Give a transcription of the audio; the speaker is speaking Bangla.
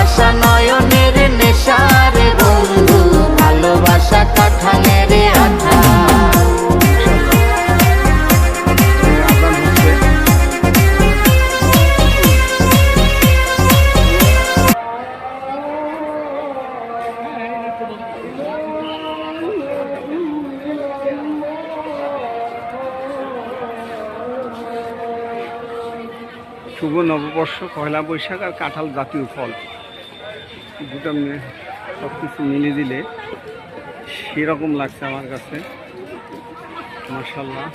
ভালোবাসা নয়নের নেশারে বন্ধু, ভালোবাসা কাঠালের আঠা। শুভ নববর্ষ, পয়লা বৈশাখ আর কাঁঠাল জাতীয় ফল, দুটো সব কিছু মিলে দিলে সেরকম লাগছে আমার কাছে, মাশাআল্লাহ।